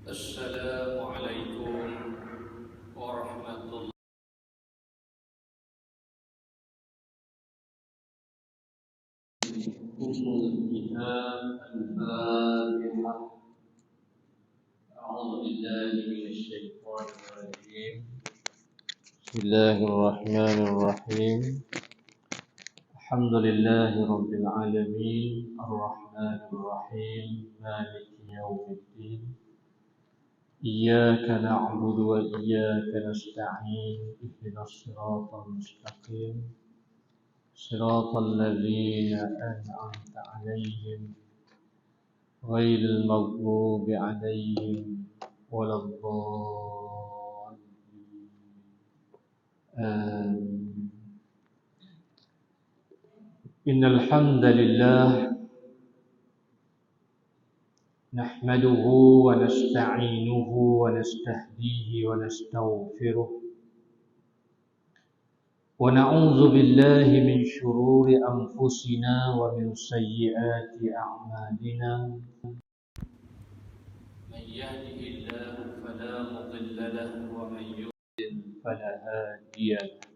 Assalamualaikum warahmatullahi wabarakatuh. A'udzu billahi minasyaitonir rajim. Bismillahirrahmanirrahim. Alhamdulillahi rabbil alamin, arrahmanir rahim, maliki yaumiddin. Iyyaka na'budu wa iyyaka nasta'in. Ihdinas siratal mustaqim. Siratal ladzina an'amta 'alaihim ghairil maghdubi 'alaihim waladdallin. Amin. Innal hamdalillah nahmaduhu wa nasta'inuhu wa nastahdihi wa nastaghfiruh wa na'udzu billahi min shururi anfusina wa min sayyiati a'malina. Man yahdihillahu fala mudilla lahu wa man yudlil fala hadiya lahu.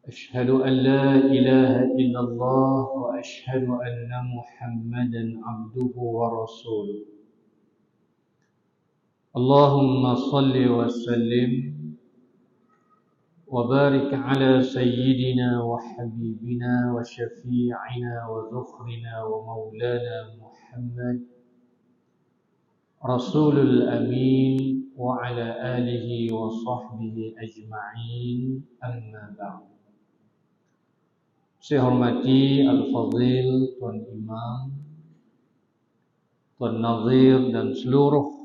أشهد أن لا إله إلا الله وأشهد أن محمدا عبده ورسوله. اللهم صل وسلم وبارك على سيدنا وحبيبنا وشفيعنا وذخرنا ومولانا محمد رسول الأمين وعلى آله وصحبه أجمعين. أما بعد. Saya hormati Al-Fadhil Tuan Imam, Tuan Nazir dan seluruh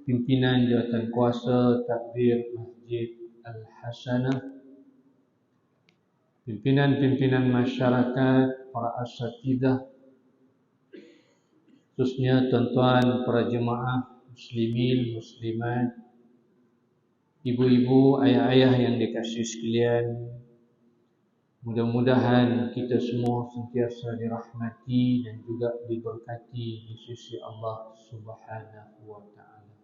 pimpinan jawatan kuasa Takbir Masjid Al-Hasanah, pimpinan-pimpinan masyarakat, para asatidzah, khususnya tuan-tuan para jemaah muslimin, muslimat, ibu-ibu, ayah-ayah yang dikasihi sekalian. Mudah-mudahan kita semua sentiasa dirahmati dan juga diberkati di sisi Allah Subhanahu wa taala.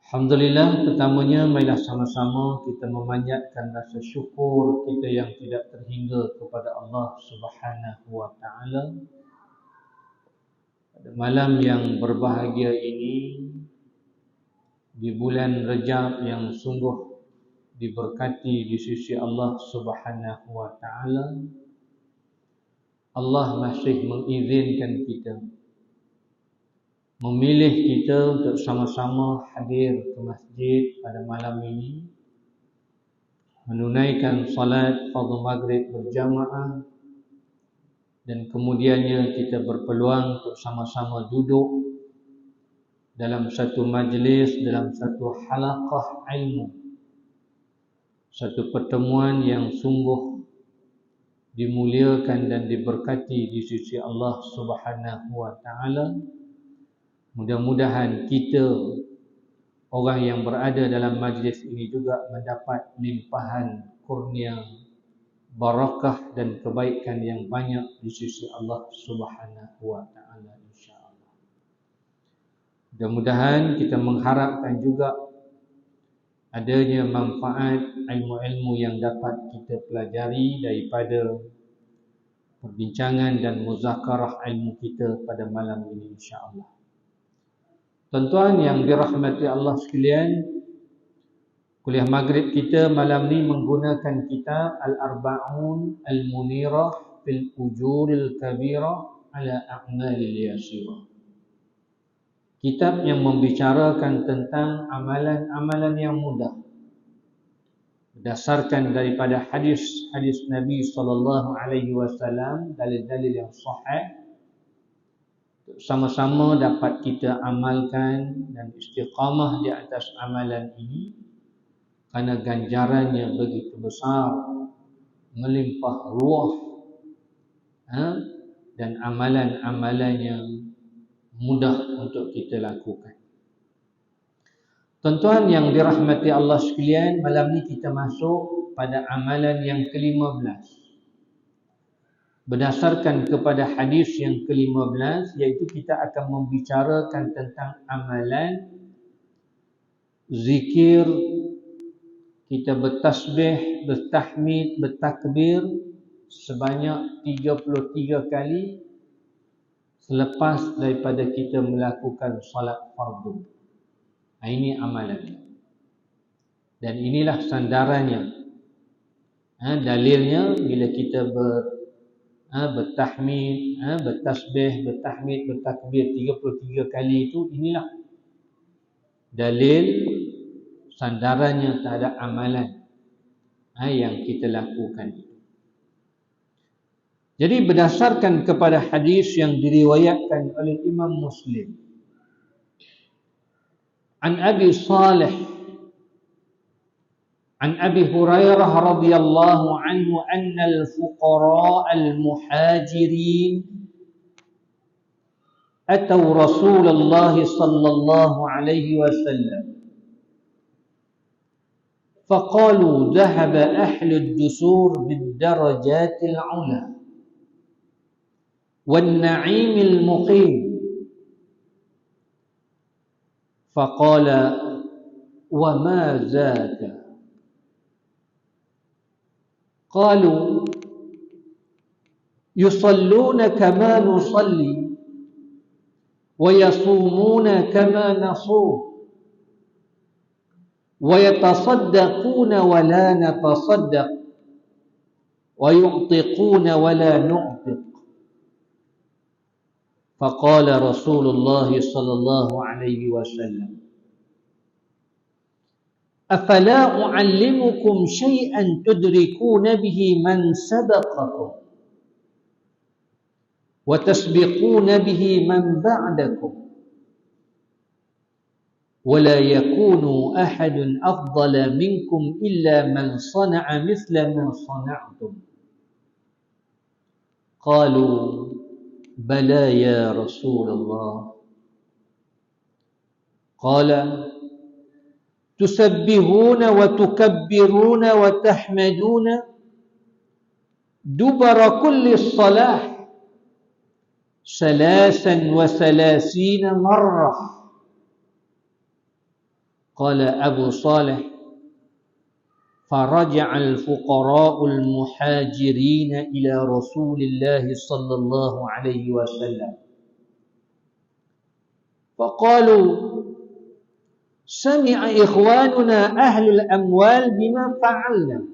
Alhamdulillah, pertamanya marilah sama-sama kita memanjatkan rasa syukur kita yang tidak terhingga kepada Allah Subhanahu wa taala. Pada malam yang berbahagia ini, di bulan Rajab yang sungguh diberkati di sisi Allah Subhanahu wa taala, Allah masih mengizinkan kita, memilih kita untuk sama-sama hadir ke masjid pada malam ini, menunaikan salat fardhu maghrib berjamaah, dan kemudiannya kita berpeluang untuk sama-sama duduk dalam satu majlis, dalam satu halaqah ilmu, satu pertemuan yang sungguh dimuliakan dan diberkati di sisi Allah Subhanahu wa taala. Mudah-mudahan kita, orang yang berada dalam majlis ini, juga mendapat limpahan kurnia, barakah dan kebaikan yang banyak di sisi Allah Subhanahu wa taala, insya-Allah. Mudah-mudahan kita mengharapkan juga adanya manfaat ilmu-ilmu yang dapat kita pelajari daripada perbincangan dan muzakarah ilmu kita pada malam ini, insya-Allah. Tuan-tuan yang dirahmati Allah sekalian, kuliah maghrib kita malam ni menggunakan kitab Al-Arba'un Al-Munirah fil Ujuril Kabirah ala A'malil Yasirah. Kitab yang membicarakan tentang amalan-amalan yang mudah, berdasarkan daripada hadis-hadis Nabi sallallahu alaihi wasallam, dalil-dalil yang sahih, sama-sama dapat kita amalkan dan istiqamah di atas amalan ini, kerana ganjarannya begitu besar, melimpah ruah, dan amalan-amalan yang mudah untuk kita lakukan. Tuan-tuan yang dirahmati Allah sekalian, malam ni kita masuk pada amalan yang ke-15. berdasarkan kepada hadis yang ke-15, iaitu kita akan membicarakan tentang amalan zikir, kita bertasbih, bertahmid, bertakbir sebanyak 33 kali selepas daripada kita melakukan solat fardu. Ini amalan. Dan inilah sandarannya. Dalilnya bila kita bertahmid, bertasbih, bertahmid, bertakbir 33 kali itu, inilah dalil sandarannya terhadap amalan yang kita lakukan. Jadi berdasarkan kepada hadis yang diriwayatkan oleh Imam Muslim, an Abi Salih an Abi Hurairah radhiyallahu anhu anna al-fuqara al-muhajirin atau Rasulullah sallallahu alaihi wasallam faqalu dhahaba ahlu ad-dusur bid-darajat al-'ula wan-na'im al-muqim faqala wa ma zaka qalu yusalluna kama nusalli wa yasumuna kama nasum wa yatasaddaquna wa la natasaddaq wa yu'tiquna wa la nu'tiq. Faqala Rasulullah sallallahu alaihi wasallam afala u'allimukum syai'an tudrikuna bihi man sabaqakum wa tasbiquna bihi man ba'dakum wa la yakunu ahadun afdala minkum illa man sana'a mithla ma sana'tum. Qalu bala ya Rasulullah. Qala tusabbihuna wa tukabbiruna wa tahmaduna dubara kulli salah salasan wa salasina marrah. Qala Abu Salih faraja'a al-fuqara'u al-muhajirin ila Rasulillah sallallahu alaihi wasallam faqalu sami'a ikhwanuna ahlul amwal bima fa'alna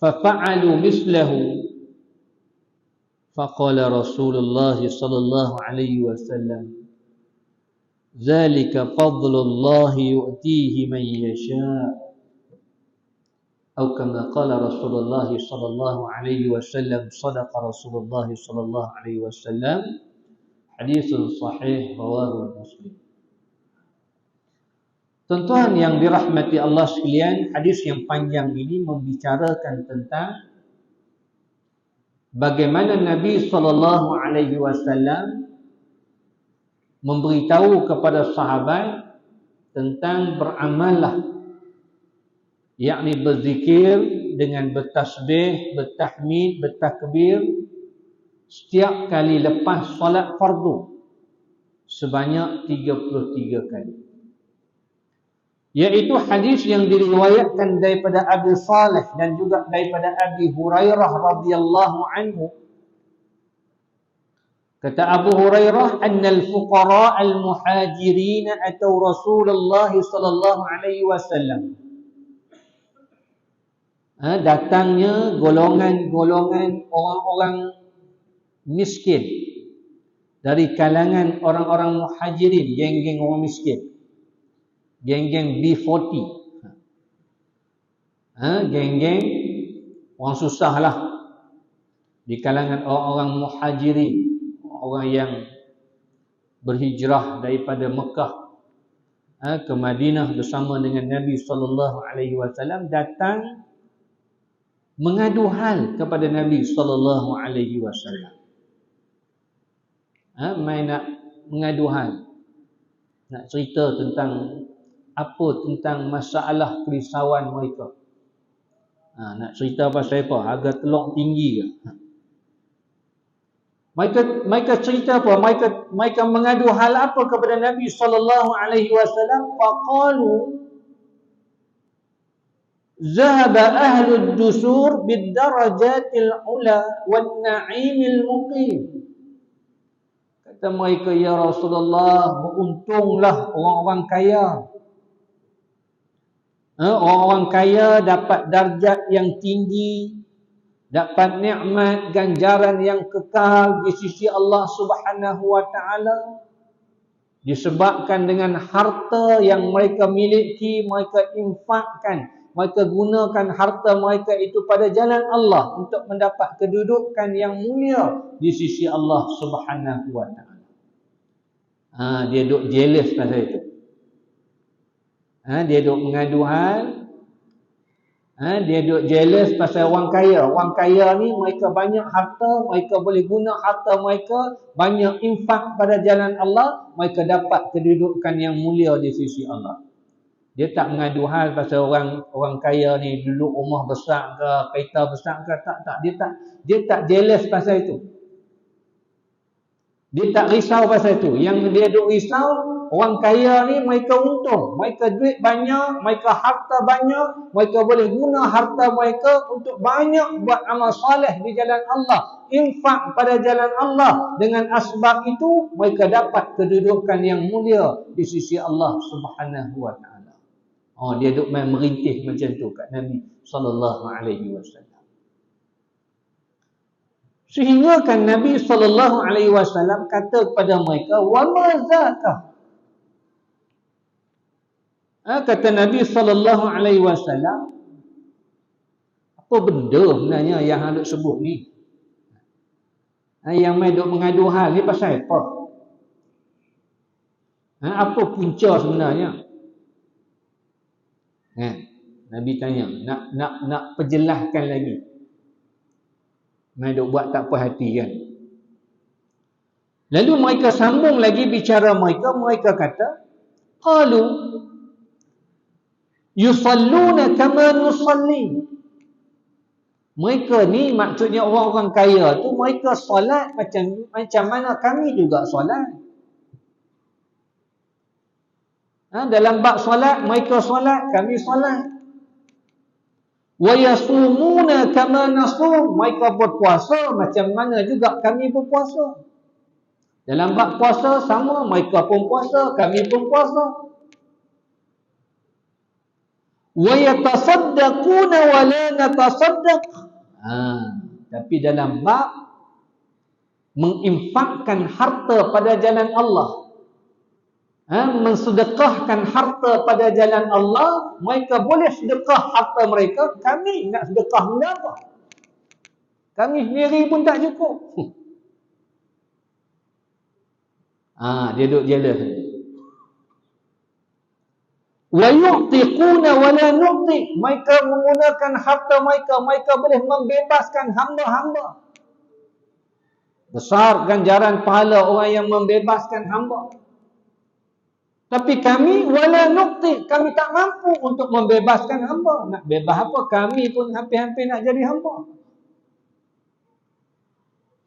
fafa'alu mislahu faqala Rasulullah sallallahu alaihi wasallam dzalika fadlullahi yu'tihi man yasha' atau kama qala Rasulullah sallallahu alaihi wasallam sadaqa Rasulullah sallallahu alaihi wasallam. Hadisun sahih rawahu Muslim. Tuan-tuan yang dirahmati Allah sekalian, hadis yang panjang ini membicarakan tentang bagaimana Nabi sallallahu alaihi wasallam memberitahu kepada sahabat tentang beramallah, yakni berzikir dengan bertasbih, bertahmid, bertakbir setiap kali lepas solat fardu sebanyak 33 kali. Iaitu hadis yang diriwayatkan daripada Abi Salih dan juga daripada Abi Hurairah radhiyallahu anhu. Kata Abu Hurairah, annal fuqara al-muhajirin atau Rasulullah sallallahu alaihi wasallam. Datangnya golongan-golongan orang-orang miskin dari kalangan orang-orang muhajirin, geng-geng orang miskin, geng-geng B40, geng-geng orang susah lah, di kalangan orang-orang muhajirin, orang yang berhijrah daripada Mekah ke Madinah bersama dengan Nabi sallallahu alaihi wasallam, datang mengadu hal kepada Nabi sallallahu alaihi wasallam. Main nak mengadu hal, nak cerita tentang tentang masalah kerisauan mereka. Nak cerita pasal apa? Harga telur tinggi ke? Mereka cerita apa? Mereka mengadu hal apa kepada Nabi sallallahu alaihi wasallam? Faqalu zahaba ahlud dusur bid darajatil ula wan na'imil muqim. Kata mereka, ya Rasulullah, beruntunglah orang-orang kaya. Orang-orang kaya dapat darjat yang tinggi, dapat nikmat ganjaran yang kekal di sisi Allah Subhanahu wa taala, disebabkan dengan harta yang mereka miliki, mereka infakkan, mereka gunakan harta mereka itu pada jalan Allah untuk mendapat kedudukan yang mulia di sisi Allah Subhanahu wa taala. Dia duk jealous pasal itu. Dia duk mengadu hal. Dia duk jealous pasal orang kaya. Orang kaya ni mereka banyak harta, mereka boleh guna harta mereka, banyak infak pada jalan Allah, mereka dapat kedudukan yang mulia di sisi Allah. Dia tak mengadu hal pasal orang kaya ni dulu rumah besar ke, kereta besar ke, tak. Dia tak jealous pasal itu. Dia tak risau pasal itu. Yang dia duk risau, orang kaya ni mereka untung, mereka duit banyak, mereka harta banyak, mereka boleh guna harta mereka untuk banyak buat amal soleh di jalan Allah, infak pada jalan Allah. Dengan asbab itu mereka dapat kedudukan yang mulia di sisi Allah Subhanahu wa taala. Dia duk main merintih macam tu kat Nabi sallallahu alaihi wasallam. Sehingga kan Nabi sallallahu alaihi wasallam kata kepada mereka, wa ma zakah. Kata Nabi sallallahu alaihi wasallam, apa benda sebenarnya yang hang sebut ni? Yang mai duk mengadu hal ni pasal apa? Apa punca sebenarnya? Nabi tanya, nak perjelaskan lagi. Mai duk buat tak puas hati kan? Lalu mereka sambung lagi bicara mereka kata, qalu yusalluna kama nusalli. Mereka ni maksudnya orang-orang kaya tu, mereka solat macam mana kami juga solat. Dalam bab solat, mereka solat, kami solat. Wa yasumuna kama nasum. Mereka berpuasa macam mana juga kami berpuasa. Dalam bab puasa sama, mereka pun puasa, kami pun puasa. Wa yatasaddaquna wa la natasaddaq. Tapi dalam bab menginfakkan harta pada jalan Allah, mensedekahkan harta pada jalan Allah, mereka boleh sedekah harta mereka, kami nak sedekah benda apa? Kami sendiri pun tak cukup. Dia duduk jealous. Wa yu'tiquna wa la nu'ti. Mereka menggunakan harta mereka boleh membebaskan hamba-hamba. Besar ganjaran pahala orang yang membebaskan hamba. Tapi kami wala nuqti, kami tak mampu untuk membebaskan hamba. Nak bebas apa? Kami pun hampir-hampir nak jadi hamba.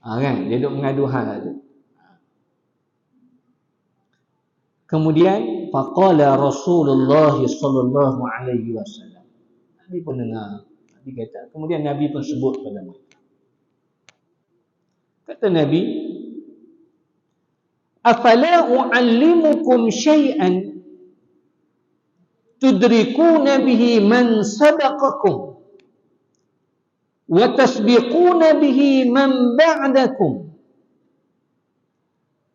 Kan? Dia duduk mengadu hal tu. Kemudian faqala Rasulullah sallallahu alaihi wasallam. Nabi pun dengar. Nabi kata, kemudian Nabi pun sebut pada mereka. Kata Nabi, afala u'allimukum syai'an tudrikuna bihi man sabaqakum wa tasbiquna bihi man ba'dakum.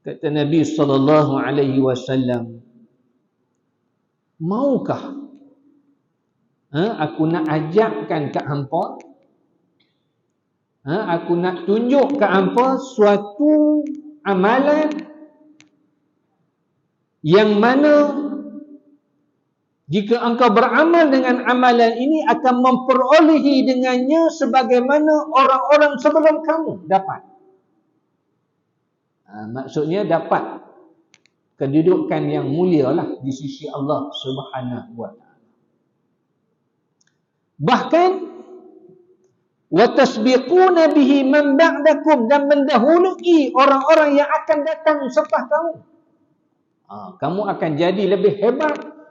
Kata Nabi sallallahu alaihi wasallam, maukah aku nak ajarkan kat hangpa, aku nak tunjuk kat hangpa suatu amalan yang mana jika engkau beramal dengan amalan ini akan memperolehi dengannya sebagaimana orang-orang sebelum kamu dapat. Maksudnya dapat kedudukan yang mulia lah di sisi Allah Subhanahu wa taala. Bahkan wa tasbiquna bihi man ba'dakum, dan mendahului orang-orang yang akan datang selepas kamu. Kamu akan jadi lebih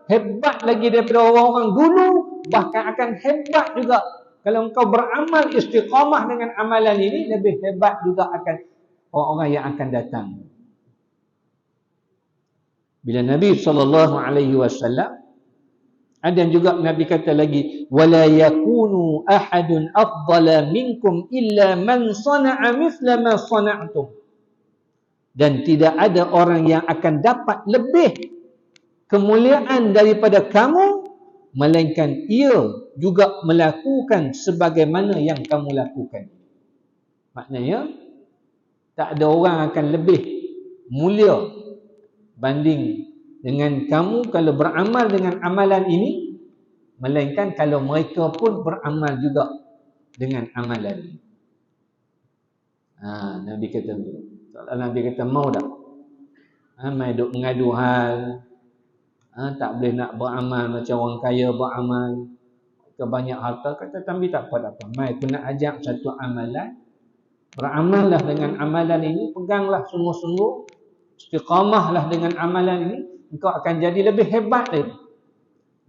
hebat lagi daripada orang-orang dulu, bahkan akan hebat juga kalau engkau beramal istiqamah dengan amalan ini, lebih hebat juga akan orang-orang yang akan datang. Bila Nabi SAW, ada juga Nabi kata lagi, wala yakunu ahadun afdala minkum illa man sana'a mithla ma sana'tum. Dan tidak ada orang yang akan dapat lebih kemuliaan daripada kamu, melainkan ia juga melakukan sebagaimana yang kamu lakukan. Maknanya tak ada orang akan lebih mulia banding dengan kamu kalau beramal dengan amalan ini, melainkan kalau mereka pun beramal juga dengan amalan ini. Nabi kata, Nabi kata mau tak? Mai duk mengadu hal, tak boleh nak beramal macam orang kaya beramal, ke banyak harta. Kata Nabi tak apa. Mai aku nak ajak satu amalan, beramallah dengan amalan ini, peganglah sungguh-sungguh, istiqamahlah dengan amalan ini, engkau akan jadi lebih hebat lagi.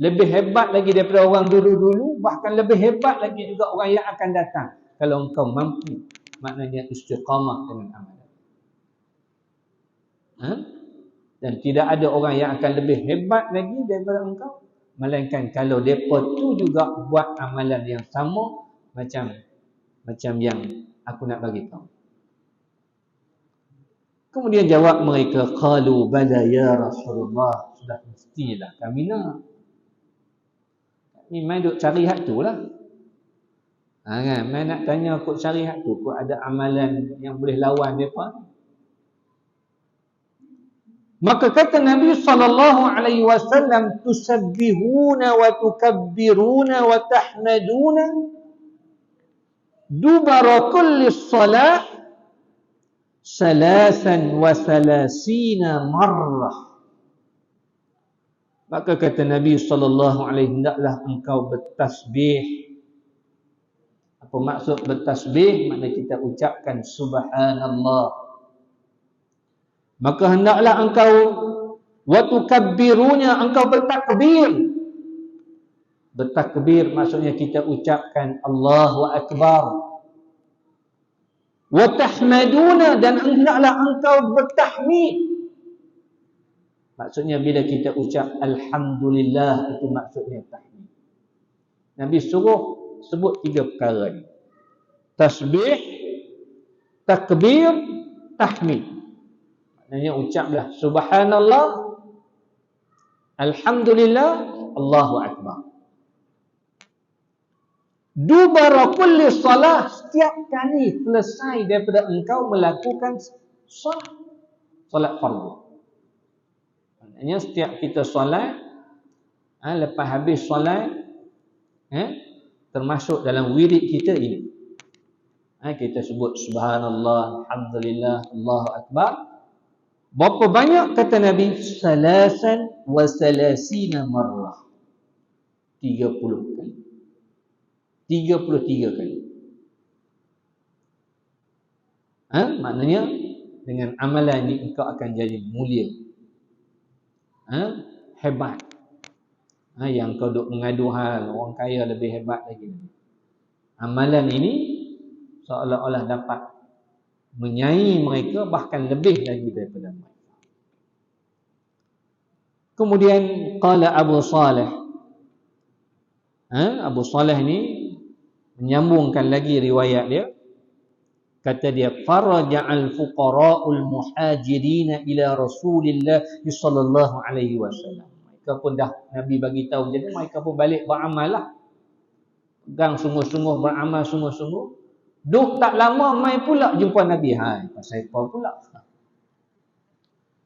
Lebih hebat lagi daripada orang dulu-dulu, bahkan lebih hebat lagi juga orang yang akan datang kalau engkau mampu, maknanya istiqamah dengan amalan. Dan tidak ada orang yang akan lebih hebat lagi daripada engkau, melainkan kalau mereka tu juga buat amalan yang sama macam yang aku nak bagi tahu. Kemudian jawab mereka, qalu bala ya Rasulullah, sudah mestilah kami nak. Ni main duk cari hak tu lah. Kan, main nak tanya kok cari hak tu, kok ada amalan yang boleh lawan depa. Maka kata Nabi SAW, tusabbihuna wa tukabbiruna wa tahmaduna dubara kulli salah salasan wa salasina marrah. Maka kata Nabi SAW, hendaklah engkau bertasbih. Apa maksud bertasbih? Maknanya kita ucapkan subhanallah. Maka hendaklah engkau wa tukabbirunya, engkau bertakbir. Bertakbir maksudnya kita ucapkan Allahu Akbar. Wa tahmaduna, dan hendaklah engkau bertahmid. Maksudnya bila kita ucap alhamdulillah, itu maksudnya tahmid. Nabi suruh sebut 3 perkara ni: tasbih, takbir, tahmid. Maknanya ucaplah subhanallah, alhamdulillah, Allahu Akbar. Dubara kulli salah, setiap kali selesai daripada engkau melakukan solat fardu. Maknanya setiap kita solat, lepas habis solat, termasuk dalam wirid kita ini, kita sebut subhanallah, alhamdulillah, Allahu Akbar. Berapa banyak? Kata Nabi, salasan wa salasina marrah, 30 kali, 33 kali. Maknanya dengan amalan ini engkau akan jadi mulia, hebat. Yang kau duk mengadu hal orang kaya lebih hebat lagi. Amalan ini seolah-olah dapat menyaingi mereka, bahkan lebih lagi daripada mereka. Kemudian qala Abu Saleh, Abu Saleh ni menyambungkan lagi riwayat dia. Kata dia, faraja'al fuqara'ul muhajirin ila Rasulillah sallallahu alaihi wasallam. Mereka pun dah Nabi bagi tahu, jadi mereka pun balik beramal lah. Pegang sungguh-sungguh, beramal sungguh-sungguh. Duk tak lama mai pula jumpa Nabi. Pasal apa pula?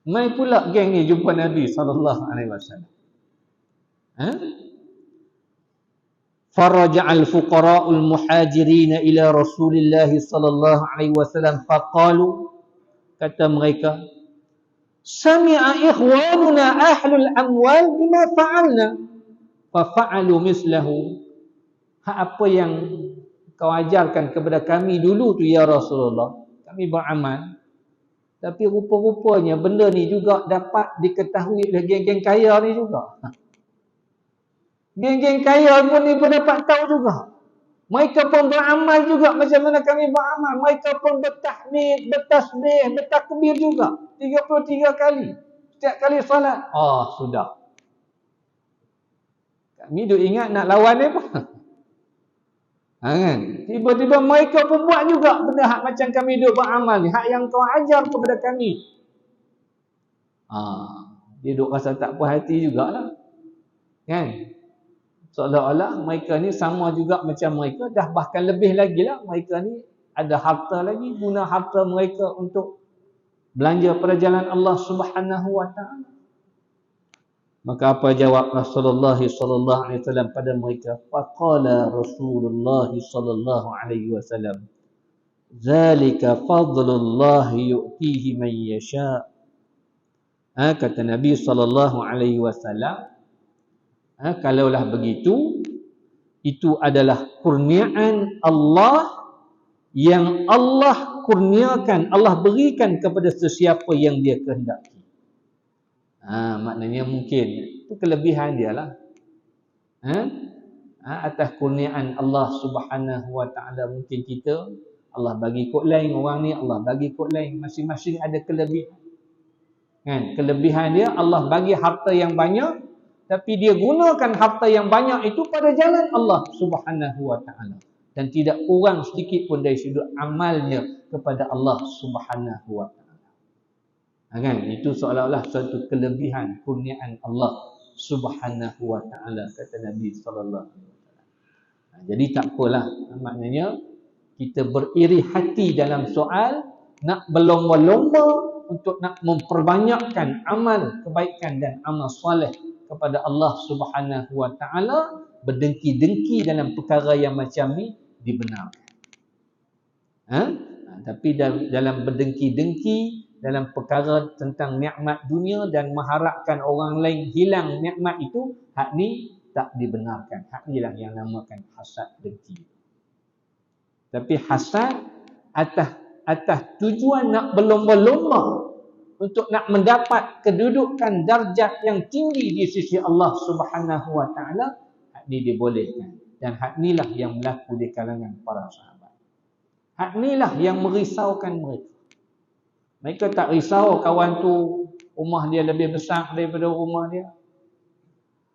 Mai pula geng ni jumpa Nabi sallallahu alaihi wasallam. Faraja'al fuqara'ul muhajirin ila Rasulillah sallallahu alaihi wasallam faqalu, kata mereka, sami'a ikhwanuna ahlul amwal bima fa'alna fa fa'alu mislahu. Apa yang kau ajarkan kepada kami dulu tu ya Rasulullah. Kami beramal. Tapi rupa-rupanya benda ni juga dapat diketahui oleh geng-geng kaya ni juga. Geng-geng kaya pun ni pun dapat tahu juga. Mereka pun beramal juga macam mana kami beramal. Mereka pun bertahmid, bertasbih, bertakbir juga. 33 kali. Setiap kali salat. Oh, sudah. Kami duk ingat nak lawan dia pun. Kan? Tiba-tiba mereka pun buat juga benda hak macam kami duk beramal ni. Hak yang kau ajar kepada kami. Dia duk rasa tak puas hati jugalah. Kan? Seolah-olah mereka ni sama juga macam mereka. Dah bahkan lebih lagi lah. Mereka ni ada harta lagi. Guna harta mereka untuk belanja pada jalan Allah Subhanahu wa ta'ala. Maka apa jawab Rasulullah sallallahu alaihi wasallam pada mereka? Faqala Rasulullah sallallahu alaihi wasallam, "Zalika fadlullah yu'tihi man yasha." Kata Nabi sallallahu alaihi wasallam, kalaulah begitu, itu adalah kurniaan Allah yang Allah kurniakan, Allah berikan kepada sesiapa yang dia kehendaki. Maknanya mungkin itu kelebihan dia lah. Atas kurniaan Allah Subhanahu wa ta'ala, mungkin kita Allah bagi kod lain, orang ni Allah bagi kod lain, masing-masing ada kelebihan. Kan? Kelebihan dia Allah bagi harta yang banyak, tapi dia gunakan harta yang banyak itu pada jalan Allah Subhanahu wa ta'ala, dan tidak kurang sedikit pun dari sudut amalnya kepada Allah Subhanahu wa ta'ala. Kan? Itu seolah-olah suatu kelebihan kurniaan Allah Subhanahu wa ta'ala, kata Nabi sallallahu alaihi wasallam. Jadi tak apalah, maknanya kita beriri hati dalam soal nak berlomba-lomba untuk nak memperbanyakkan amal kebaikan dan amal soleh kepada Allah Subhanahu wa ta'ala. Berdengki-dengki dalam perkara yang macam ni dibenarkan. Tapi dalam berdengki-dengki dalam perkara tentang nikmat dunia dan mengharapkan orang lain hilang nikmat itu, hak ni tak dibenarkan. Hak inilah yang namakan hasad dengki. Tapi hasad atas tujuan nak berlomba-lomba untuk nak mendapat kedudukan darjat yang tinggi di sisi Allah Subhanahu wa ta'ala, hak ni dibolehkan. Dan hak inilah yang berlaku di kalangan para sahabat. Hak inilah yang merisaukan mereka. Mereka tak risau kawan tu rumah dia lebih besar daripada rumah dia.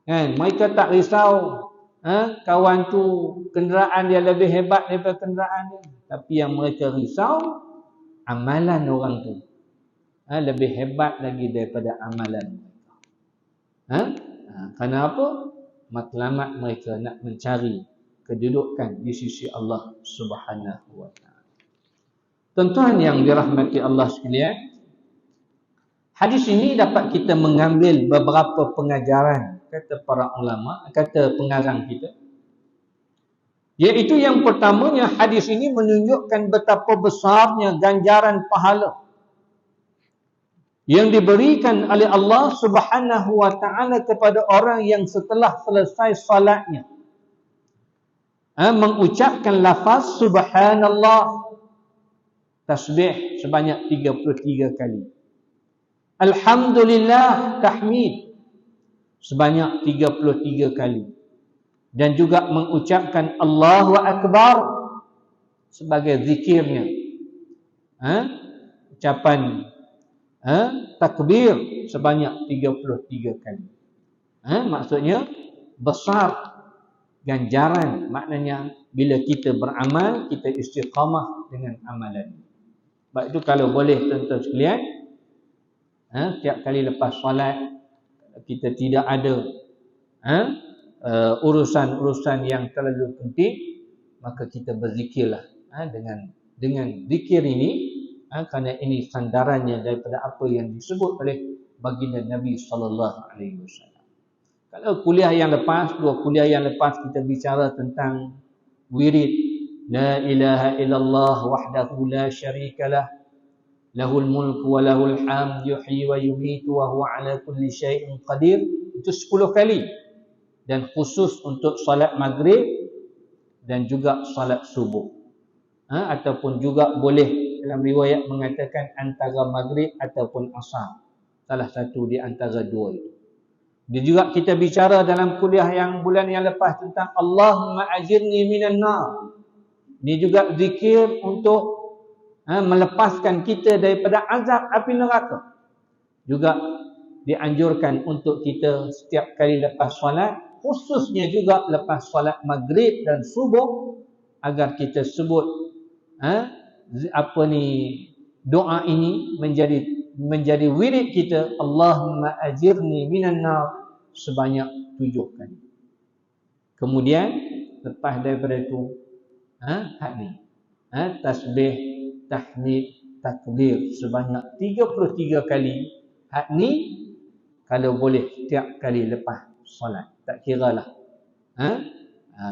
Kan? Mereka tak risau kawan tu kenderaan dia lebih hebat daripada kenderaan dia. Tapi yang mereka risau, amalan orang tu lebih hebat lagi daripada amalan mereka. Kenapa? Matlamat mereka nak mencari kedudukan di sisi Allah Subhanahu wa ta'ala. Tuan-tuan yang dirahmati Allah sekalian, hadis ini dapat kita mengambil beberapa pengajaran, kata para ulama, kata pengarang kita. Iaitu yang pertamanya, hadis ini menunjukkan betapa besarnya ganjaran pahala yang diberikan oleh Allah Subhanahu wa ta'ala kepada orang yang setelah selesai salatnya mengucapkan lafaz subhanallah, tasbih sebanyak 33 kali. Alhamdulillah, tahmid sebanyak 33 kali. Dan juga mengucapkan Allahu Akbar sebagai zikirnya. Ucapan takbir sebanyak 33 kali. Maksudnya besar ganjaran. Maknanya bila kita beramal, kita istiqamah dengan amalan. Sebab itu kalau boleh tuan-tuan sekalian, tiap kali lepas solat kita tidak ada urusan-urusan yang terlalu penting, maka kita berzikirlah dengan zikir ini, kerana ini sandarannya daripada apa yang disebut oleh baginda Nabi sallallahu alaihi wasallam. Kalau kuliah yang lepas, 2 kuliah yang lepas, kita bicara tentang wirid la ilaha illallah wahdahu la syarikalah lahul mulku wa lahul hamd yuhyi wa yumiitu wa huwa ala kulli syai'in qadir. Itu 10 kali. Dan khusus untuk salat maghrib dan juga salat subuh. Ataupun juga boleh dalam riwayat mengatakan antara maghrib ataupun asar. Salah satu di antara dua itu. Dia juga kita bicara dalam kuliah yang bulan yang lepas tentang Allahumma ajirni minan nar. Ini juga zikir untuk melepaskan kita daripada azab api neraka. Juga dianjurkan untuk kita setiap kali lepas solat, khususnya juga lepas solat maghrib dan subuh, agar kita sebut doa ini menjadi wirid kita, Allahumma ajirni minan nar, sebanyak 7 kali. Kemudian lepas daripada itu tasbih, tahmid, takbir sebanyak 33 kali. Hak ni kalau boleh setiap kali lepas solat. Tak kiralah.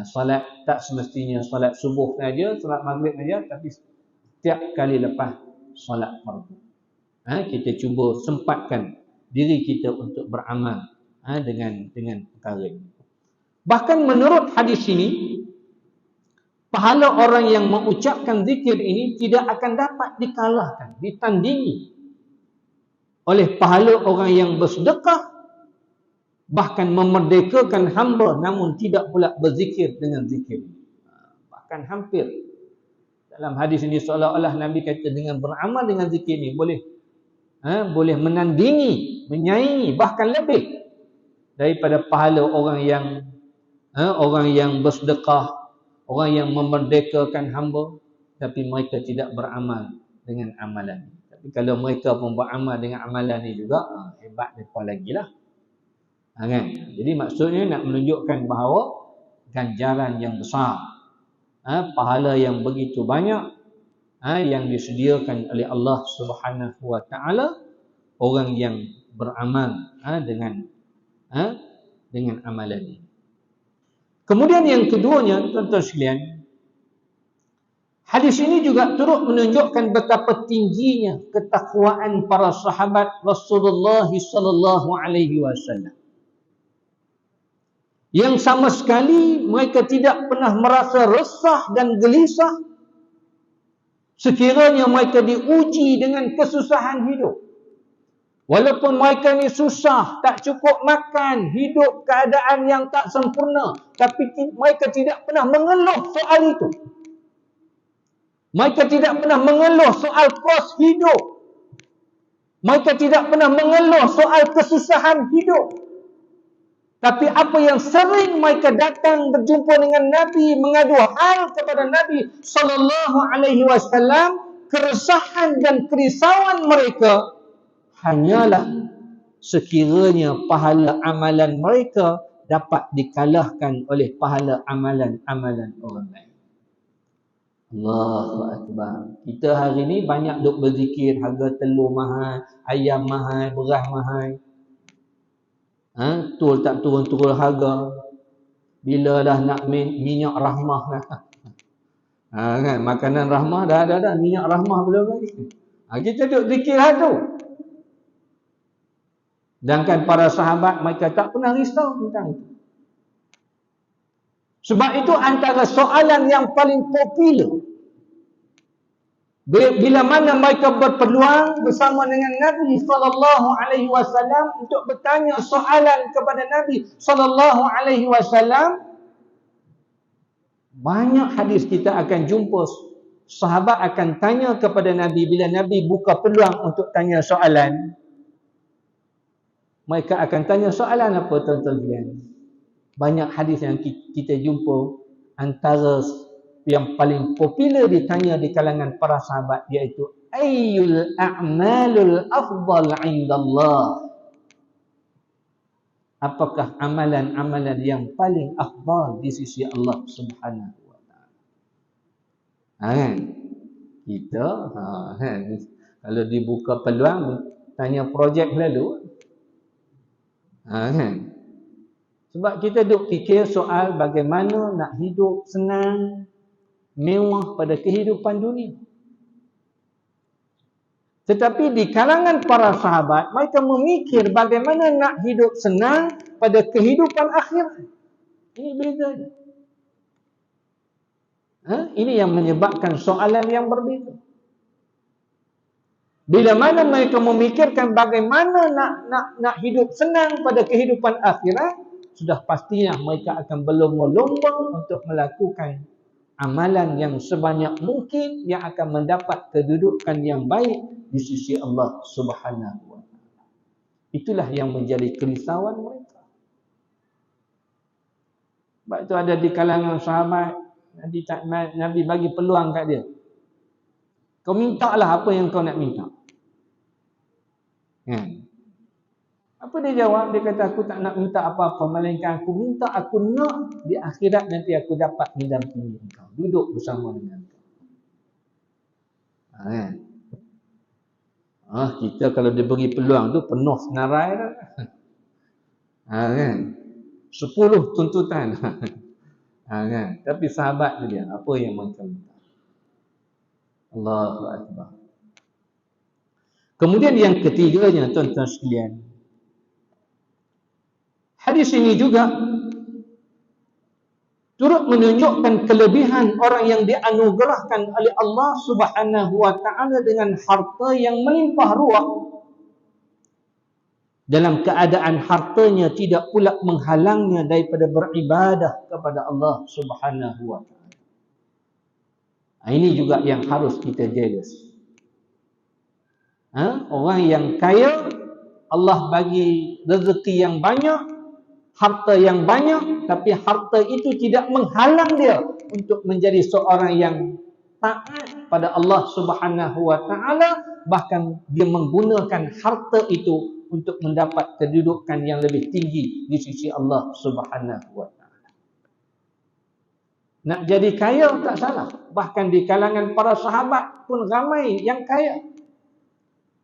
Solat tak semestinya solat subuh saja, solat maghrib saja, tapi setiap kali lepas solat fardu. Kita cuba sempatkan diri kita untuk beramal dengan perkara ini. Bahkan menurut hadis ini, pahala orang yang mengucapkan zikir ini tidak akan dapat dikalahkan, ditandingi oleh pahala orang yang bersedekah, bahkan memerdekakan hamba namun tidak pula berzikir dengan zikir. Bahkan hampir dalam hadis ini seolah-olah Nabi kata dengan beramal dengan zikir ini boleh menandingi, menyaingi, bahkan lebih daripada pahala orang yang bersedekah, orang yang memerdekakan hamba, tapi mereka tidak beramal dengan amalan. Tapi kalau mereka pun beramal dengan amalan ni juga, hebat mereka lagi lah. Kan? Jadi maksudnya nak menunjukkan bahawa ganjaran yang besar, pahala yang begitu banyak yang disediakan oleh Allah Subhanahu wa taala orang yang beramal dengan amalan ini. Kemudian yang keduanya, tuan-tuan sekalian, hadis ini juga turut menunjukkan betapa tingginya ketakwaan para sahabat Rasulullah sallallahu alaihi wasallam. Yang sama sekali mereka tidak pernah merasa resah dan gelisah sekiranya mereka diuji dengan kesusahan hidup. Walaupun mereka ni susah, tak cukup makan, hidup keadaan yang tak sempurna, tapi mereka tidak pernah mengeluh soal itu. Mereka tidak pernah mengeluh soal kos hidup. Mereka tidak pernah mengeluh soal kesusahan hidup. Tapi apa yang sering mereka datang berjumpa dengan Nabi, mengadu hal kepada Nabi sallallahu alaihi wasallam, keresahan dan kerisauan mereka hanyalah sekiranya pahala amalan mereka dapat dikalahkan oleh pahala amalan-amalan orang lain. Allahu Akbar. Kita hari ni banyak duk berzikir harga telur mahal, ayam mahal, beras mahal. Betul tak turun-turun harga. Bila dah nak minyak rahmah lah. Kan? Makanan rahmah dah, minyak rahmah belum lagi. Kita duk zikir hal tu. Sedangkan para sahabat mereka tak pernah risau tentang itu. Sebab itu antara soalan yang paling popular bila mana mereka berpeluang bersama dengan Nabi sallallahu alaihi wasallam untuk bertanya soalan kepada Nabi sallallahu alaihi wasallam, banyak hadis kita akan jumpa sahabat akan tanya kepada Nabi bila Nabi buka peluang untuk tanya soalan. Mereka akan tanya soalan apa, tuan-tuan sekalian? Banyak hadis yang kita jumpa antara yang paling popular ditanya di kalangan para sahabat iaitu ayyul a'malul afdal 'indallah. Apakah amalan-amalan yang paling afdal di sisi Allah Subhanahu wa taala? Kan? Kita kalau dibuka peluang tanya projek lalu. Kan? Sebab kita duk fikir soal bagaimana nak hidup senang, mewah pada kehidupan dunia. Tetapi di kalangan para sahabat, mereka memikir bagaimana nak hidup senang pada kehidupan akhirat. Ini beza. Ini yang menyebabkan soalan yang berbeza. Bila mana mereka memikirkan bagaimana nak hidup senang pada kehidupan akhirat, sudah pastinya mereka akan berlomba-lomba untuk melakukan amalan yang sebanyak mungkin yang akan mendapat kedudukan yang baik di sisi Allah Subhanahu wa taala. Itulah yang menjadi kerisauan mereka. Sebab itu ada di kalangan sahabat, Nabi bagi peluang kat dia. Kau mintalah apa yang kau nak minta. Apa dia jawab? Dia kata, aku tak nak minta apa-apa, melainkan aku minta, aku nak di akhirat nanti aku dapat mendampingi engkau, duduk bersama dengan engkau. Kita kalau diberi peluang tu penuh senarai dah. Kan? 10 tuntutan. Kan? Tapi sahabat tu dia, apa yang mereka minta? Allahu Akbar. Kemudian yang ketiganya, tuan-tuan sekalian, hadis ini juga turut menunjukkan kelebihan orang yang dianugerahkan oleh Allah Subhanahu wa taala dengan harta yang melimpah ruah, dalam keadaan hartanya tidak pula menghalangnya daripada beribadah kepada Allah Subhanahu wa taala. Ini juga yang harus kita jaga. Orang yang kaya, Allah bagi rezeki yang banyak, harta yang banyak, tapi harta itu tidak menghalang dia untuk menjadi seorang yang taat pada Allah Subhanahu wa taala, bahkan dia menggunakan harta itu untuk mendapat kedudukan yang lebih tinggi di sisi Allah Subhanahu wa taala. Nak jadi kaya tak salah, bahkan di kalangan para sahabat pun ramai yang kaya.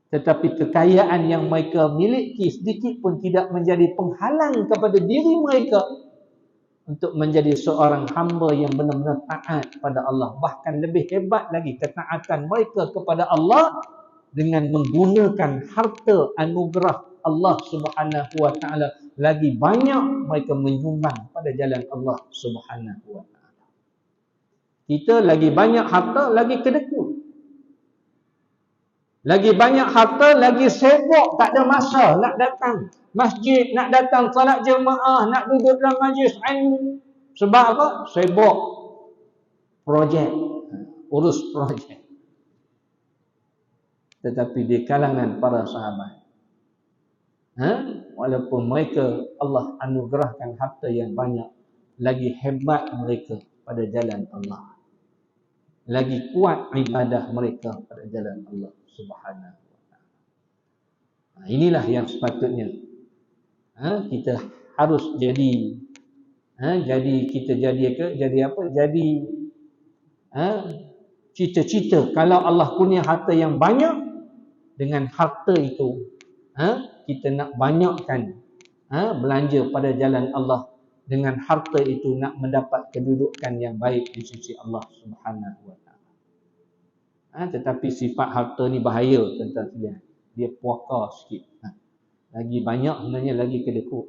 Tetapi kekayaan yang mereka miliki sedikit pun tidak menjadi penghalang kepada diri mereka untuk menjadi seorang hamba yang benar-benar taat pada Allah. Bahkan lebih hebat lagi ketaatan mereka kepada Allah dengan menggunakan harta anugerah Allah Subhanahu wa taala. Lagi banyak mereka menyumbang pada jalan Allah Subhanahu wa taala. Kita lagi banyak harta, lagi kedekut. Lagi banyak harta, lagi sibuk, tak ada masa nak datang masjid, nak datang salat jemaah, nak duduk dalam majlis ilmu. Sebab apa? Sibuk projek, urus projek. Tetapi di kalangan para sahabat, walaupun mereka Allah anugerahkan harta yang banyak, lagi hebat mereka pada jalan Allah, lagi kuat ibadah mereka pada jalan Allah Subhanahu wa taala. Inilah yang sepatutnya kita harus jadi. Jadi apa? Jadi cita-cita kalau Allah punya harta yang banyak, dengan harta itu kita nak banyakkan belanja pada jalan Allah. Dengan harta itu nak mendapat kedudukan yang baik di sisi Allah Subhanahu wa taala. Tetapi sifat harta ni bahaya, tuan-tuan sekalian. Dia puaka sikit. Lagi banyak sebenarnya lagi kedekut.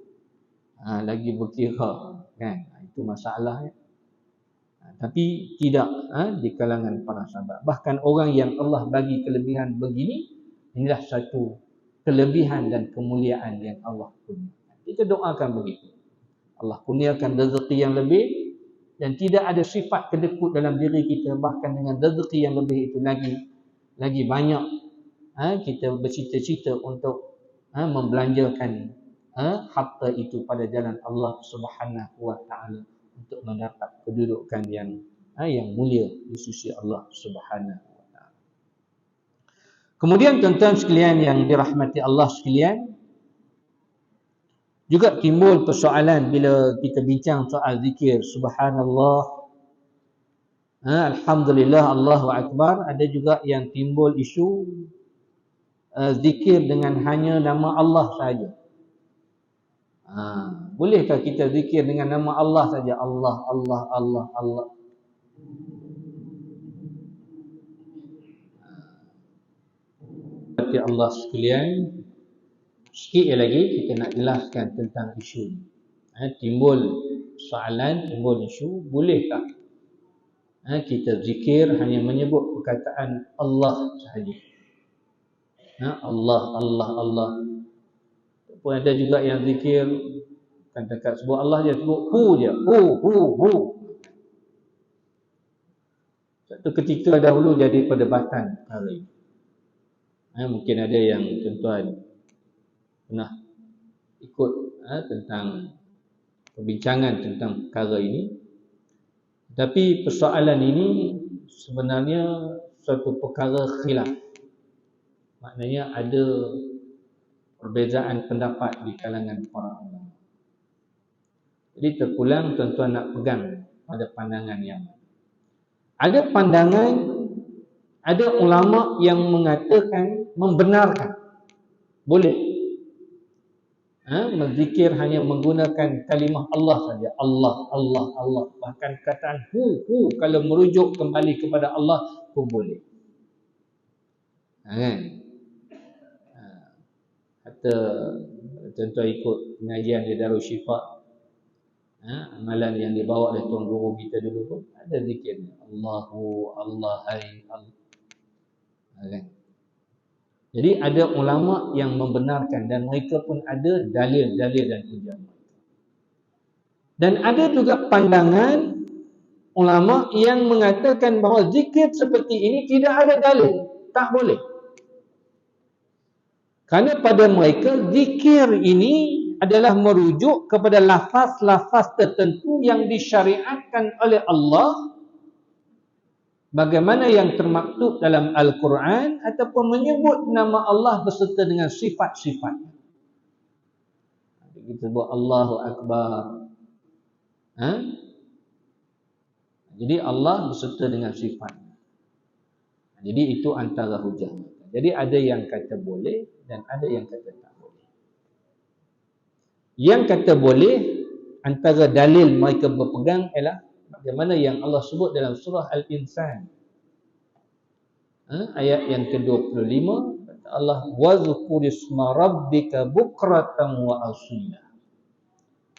Lagi berkira, kan? Itu masalahnya. Tapi tidak di kalangan para sahabat. Bahkan orang yang Allah bagi kelebihan begini, inilah satu kelebihan dan kemuliaan yang Allah kurniakan. Kita doakan begitu. Allah kurniakan rezeki yang lebih, dan tidak ada sifat kedekut dalam diri kita. Bahkan dengan rezeki yang lebih itu lagi banyak kita bercita-cita untuk membelanjakan harta itu pada jalan Allah Subhanahu wa taala untuk mendapat kedudukan yang mulia di sisi Allah Subhanahu wa taala. Kemudian tuan-tuan sekalian yang dirahmati Allah sekalian, juga timbul persoalan bila kita bincang soal zikir subhanallah, alhamdulillah, Allahu akbar. Ada juga yang timbul isu zikir dengan hanya nama Allah saja. Bolehkah kita zikir dengan nama Allah saja? Allah, Allah, Allah, Allah. Bagi Allah sekalian, sikit lagi kita nak jelaskan tentang isu. Timbul soalan, timbul isu, bolehkah Kita zikir hanya menyebut perkataan Allah sahaja. Allah, Allah, Allah. Pun ada juga yang zikir kan dekat sebut Allah dia sebut hu je. Hu. Satu ketika dahulu jadi perdebatan hari. Mungkin ada yang tuan-tuan pernah ikut tentang perbincangan tentang perkara ini. Tapi persoalan ini sebenarnya suatu perkara khilaf. Maknanya ada perbezaan pendapat di kalangan para ulama. Jadi terpulang tuan-tuan nak pegang pada pandangan yang ada pandangan, ada ulama yang mengatakan, membenarkan boleh berzikir hanya menggunakan kalimah Allah saja. Allah, Allah, Allah. Bahkan kataan hu kalau merujuk kembali kepada Allah pun boleh. Kan? Kata tuan-tuan ikut pengajian di Darul Syifa, amalan yang dibawa oleh tuan guru kita dulu pun ada zikirnya. Allahu, Allahai, Allah. Kan? Jadi ada ulama yang membenarkan dan mereka pun ada dalil-dalil dan hujah. Dan ada juga pandangan ulama yang mengatakan bahawa zikir seperti ini tidak ada dalil, tak boleh. Kerana pada mereka zikir ini adalah merujuk kepada lafaz-lafaz tertentu yang disyariatkan oleh Allah, bagaimana yang termaktub dalam Al-Quran ataupun menyebut nama Allah beserta dengan sifat-sifat. Kita sebut Allahu Akbar. Jadi Allah beserta dengan sifat. Jadi itu antara hujah. Jadi ada yang kata boleh dan ada yang kata tak boleh. Yang kata boleh, antara dalil mereka berpegang ialah bagaimana yang Allah sebut dalam surah Al-Insan. Ayat yang ke-25, kata Allah, wazkurisma rabbika bukratan wa asila.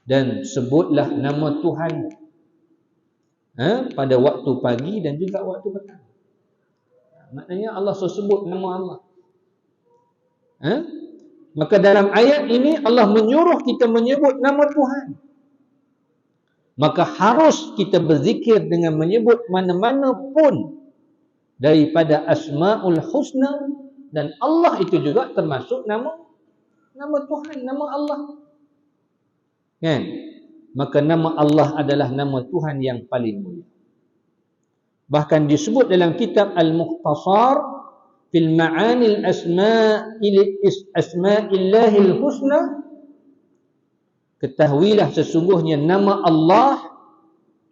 Dan sebutlah nama Tuhan pada waktu pagi dan juga waktu petang. Maknanya Allah sebut nama Allah. Maka dalam ayat ini Allah menyuruh kita menyebut nama Tuhan. Maka harus kita berzikir dengan menyebut mana-mana pun daripada Asmaul Husna, dan Allah itu juga termasuk nama Tuhan, nama Allah. Kan? Maka nama Allah adalah nama Tuhan yang paling mulia. Bahkan disebut dalam kitab Al-Mukhtasar fil Ma'anil Asma'illahil Husna, ketahuilah sesungguhnya nama Allah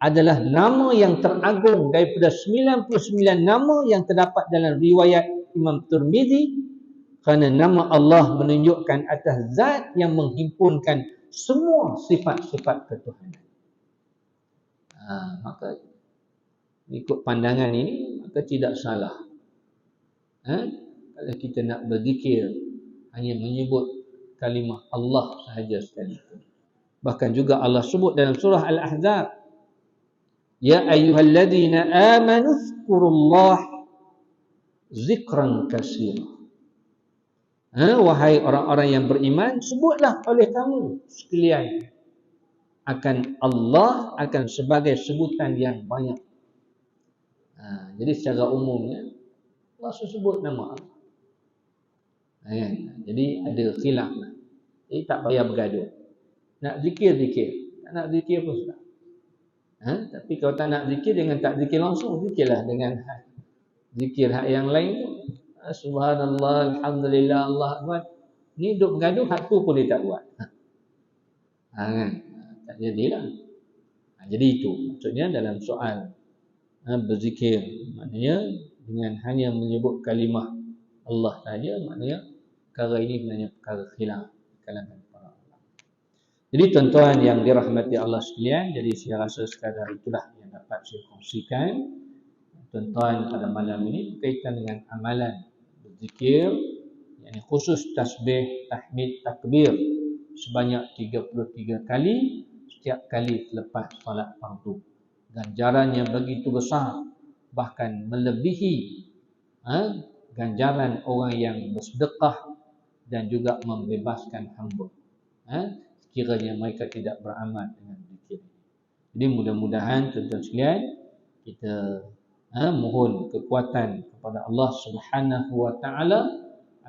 adalah nama yang teragung daripada 99 nama yang terdapat dalam riwayat Imam Tirmizi, kerana nama Allah menunjukkan atas zat yang menghimpunkan semua sifat-sifat ketuhanan. Maka ikut pandangan ini, maka tidak salah kalau kita nak berzikir hanya menyebut kalimah Allah sahaja sekali. Bahkan juga Allah sebut dalam surah Al-Ahzab, ya ayyuhalladzina amanu dzkurullah zikran katsira. Wahai orang-orang yang beriman, sebutlah oleh kamu sekalian akan Allah, akan sebagai sebutan yang banyak. Jadi secara umumnya Allah sebut nama Allah. Jadi ada khilaf. Jadi tak payah bergaduh. Nak zikir, tak nak zikir pun sudah. Tapi kalau tak nak zikir, dengan tak zikir langsung, zikirlah dengan zikir hak yang lain. Subhanallah, alhamdulillah, Allah Akbar. Ni duk bergaduh, hak tu pun dia tak buat. Kan? Tak jadilah. Jadi itu maksudnya dalam soal berzikir, maknanya dengan hanya menyebut kalimah Allah saja, maknanya perkara ini sebenarnya perkara khilaf kalangan para ulama. Jadi tuan-tuan yang dirahmati Allah sekalian, jadi saya rasa sekadar itulah yang dapat saya kongsikan tuan-tuan pada malam ini berkaitan dengan amalan berzikir, yakni khusus tasbih, tahmid, takbir sebanyak 33 kali setiap kali selepas solat fardu. ganjaran yang begitu besar, bahkan melebihi ganjaran orang yang bersedekah dan juga membebaskan hamba, sekiranya mereka tidak beramal dengan zikir. Jadi mudah-mudahan tuan-tuan sekalian, kita mohon kekuatan kepada Allah Subhanahu wa taala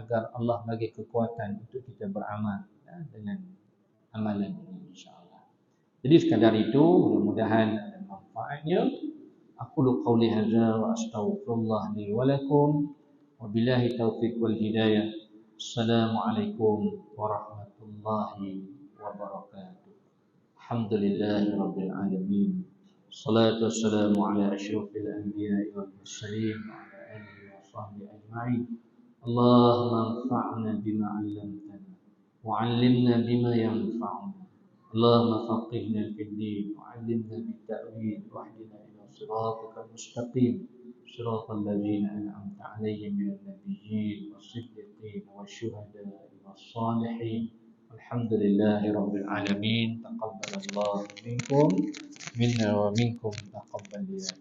agar Allah bagi kekuatan untuk kita beramal dengan amalan ini, insya-Allah. Jadi sekadar itu, mudah-mudahan ada manfaatnya. Aqulu qawli hadza wa astaghfirullah li wa lakum. Wabillahi taufiq wal hidayah. Assalamualaikum warahmatullahi wabarakatuh. Alhamdulillahi rabbil alamin. Salatu wassalamu ala asyrafil anbiya'i wal mursalin wa ala alihi wa sahbihi ajma'in. Allahumma anfa'na bima 'allamtana wa 'allimna bima yanfa'una. Allahumma faqihna fid din wa 'allimna bit ta'wil wa hdina ila siratal mustaqim. Siratal ladzina an'amta 'alaihim minan nabiyyin was-siddiqin wasyuhada'i was-salihin. Alhamdulillahi rabbil alamin. Taqabbalallahu minkum minna wa minkum taqabbal ya